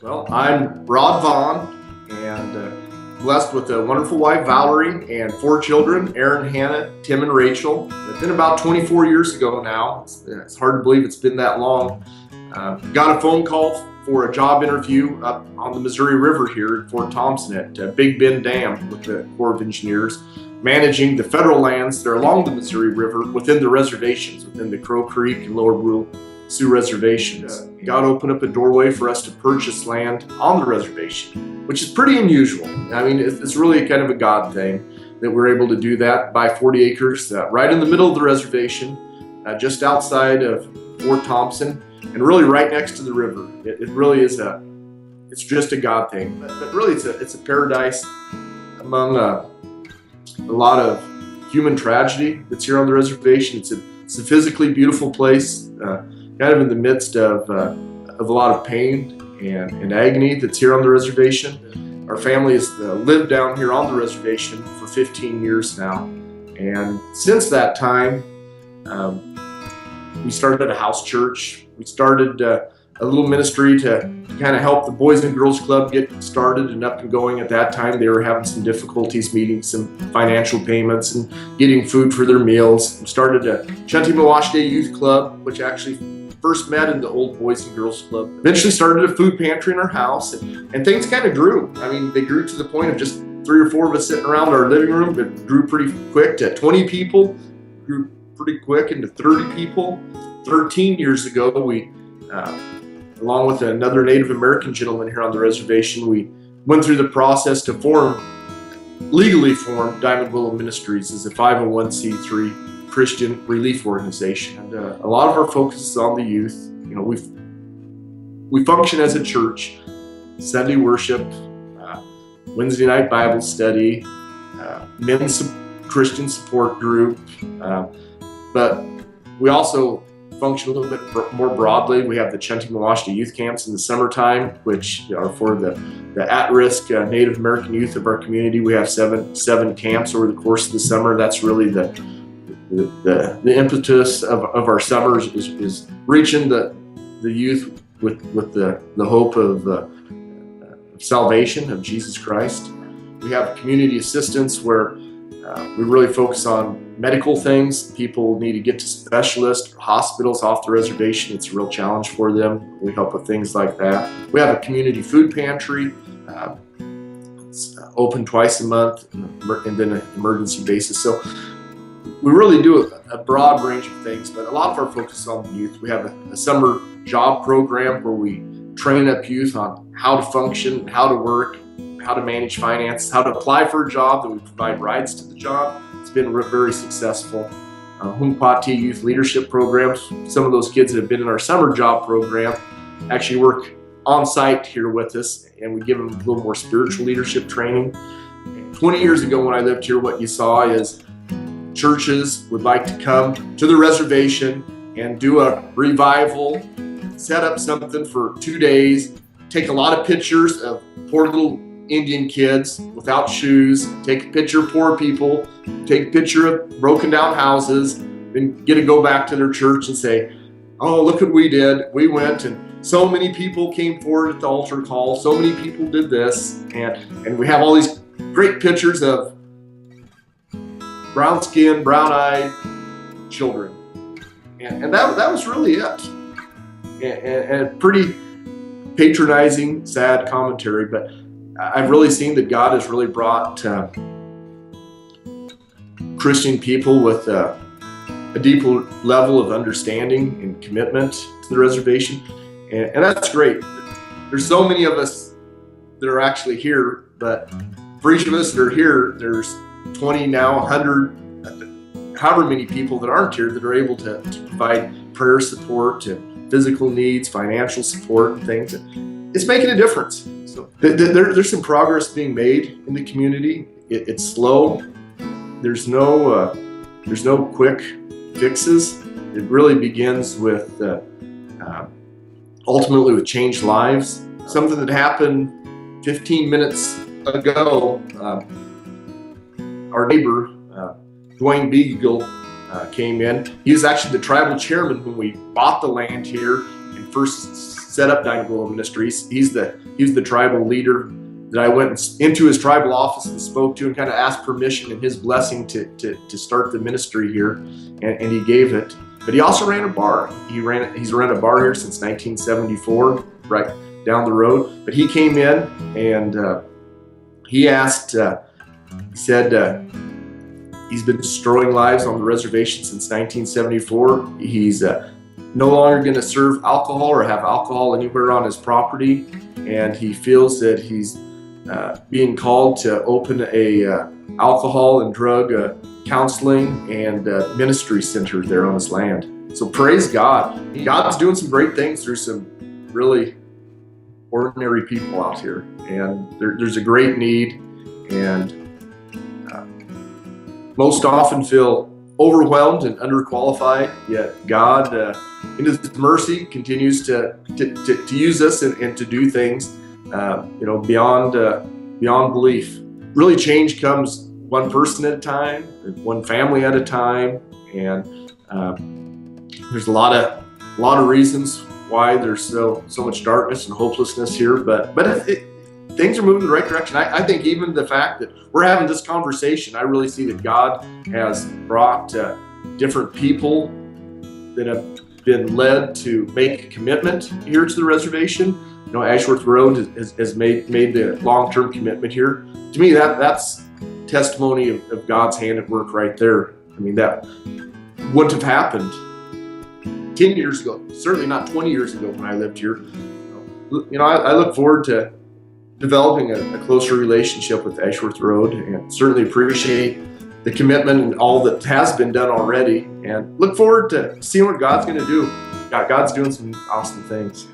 Well, I'm Rod Vaughn, and blessed with a wonderful wife, Valerie, and 4 children, Aaron, Hannah, Tim, and Rachel. It's been about 24 years ago now. It's hard to believe it's been that long. Got a phone call for a job interview up on the Missouri River here at Fort Thompson at Big Bend Dam with the Corps of Engineers, managing the federal lands that are along the Missouri River within the reservations, within the Crow Creek and Lower Brule Sioux reservations. God opened up a doorway for us to purchase land on the reservation, which is pretty unusual. I mean, it's really kind of a God thing that we're able to do that, buy 40 acres right in the middle of the reservation, just outside of Fort Thompson, and really right next to the river. It really is it's just a God thing. But really it's a paradise among a lot of human tragedy that's here on the reservation. It's a physically beautiful place, kind of in the midst of a lot of pain and agony that's here on the reservation. Our family has lived down here on the reservation for 15 years now, and since that time, we started a house church. We started a little ministry to kind of help the Boys and Girls Club get started and up and going. At that time, they were having some difficulties meeting some financial payments and getting food for their meals. We started a Chunty-Mawashday Youth Club, which actually first met in the old Boys and Girls Club. Eventually started a food pantry in our house, and things kind of grew. I mean, they grew to the point of just 3 or 4 of us sitting around our living room. It grew pretty quick to 20 people, grew pretty quick into 30 people. 13 years ago, we along with another Native American gentleman here on the reservation, we went through the process to legally form Willow Ministries as a 501c3 Christian relief organization. And a lot of our focus is on the youth. You know, we function as a church, Sunday worship, Wednesday night Bible study, men's Christian support group, but we also function a little bit more broadly. We have the Chunty-Mawashday youth camps in the summertime, which are for the at-risk Native American youth of our community. We have seven camps over the course of the summer. That's really the impetus of our summers is reaching the youth with the hope of salvation of Jesus Christ. We have community assistance where we really focus on medical things. People need to get to specialists or hospitals off the reservation. It's a real challenge for them. We help with things like that. We have a community food pantry. It's open twice a month and then an emergency basis. So we really do a broad range of things, but a lot of our focus is on the youth. We have a summer job program where we train up youth on how to function, how to work, how to manage finances, how to apply for a job, that we provide rides to the job. It's been very successful. Hunkpati Youth Leadership Programs. Some of those kids that have been in our summer job program actually work on site here with us, and we give them a little more spiritual leadership training. 20 years ago when I lived here, what you saw is churches would like to come to the reservation and do a revival, set up something for 2 days, take a lot of pictures of poor little Indian kids without shoes, take a picture of poor people, take a picture of broken down houses, then get to go back to their church and say, oh, look what we did. We went and so many people came forward at the altar call. So many people did this. And we have all these great pictures of brown skinned, brown eyed children. And that was really it. And pretty patronizing, sad commentary, but I've really seen that God has really brought Christian people with a deeper level of understanding and commitment to the reservation, and that's great. There's so many of us that are actually here, but for each of us that are here, there's 20 now, 100, however many people that aren't here that are able to provide prayer support and physical needs, financial support, and things. It's making a difference. So there's some progress being made in the community. It's slow. There's no quick fixes. It really begins with ultimately with changed lives. Something that happened 15 minutes ago. Our neighbor Dwayne Beagle came in. He was actually the tribal chairman when we bought the land here and first set up Willow Ministries. He was the tribal leader that I went into his tribal office and spoke to and kind of asked permission and his blessing to start the ministry here, and he gave it. But he also ran a bar. He's run a bar here since 1974, right down the road. But he came in and he asked, he said, he's been destroying lives on the reservation since 1974. He's no longer going to serve alcohol or have alcohol anywhere on his property, and he feels that he's being called to open a alcohol and drug counseling and ministry center there on his land. So praise God. God's doing some great things through some really ordinary people out here, and there's a great need, and most often feel overwhelmed and underqualified, yet God, in His mercy, continues to use us and to do things, beyond belief. Really, change comes one person at a time, one family at a time, and there's a lot of reasons why there's so much darkness and hopelessness here, but things are moving in the right direction. I think even the fact that we're having this conversation, I really see that God has brought different people that have been led to make a commitment here to the reservation. Ashworth Road has made the long-term commitment here. To me, that's testimony of God's hand at work right there. I mean, that wouldn't have happened 10 years ago, certainly not 20 years ago when I lived here. I look forward to developing a closer relationship with Ashworth Road, and certainly appreciate the commitment and all that has been done already, and look forward to seeing what God's going to do. God's doing some awesome things.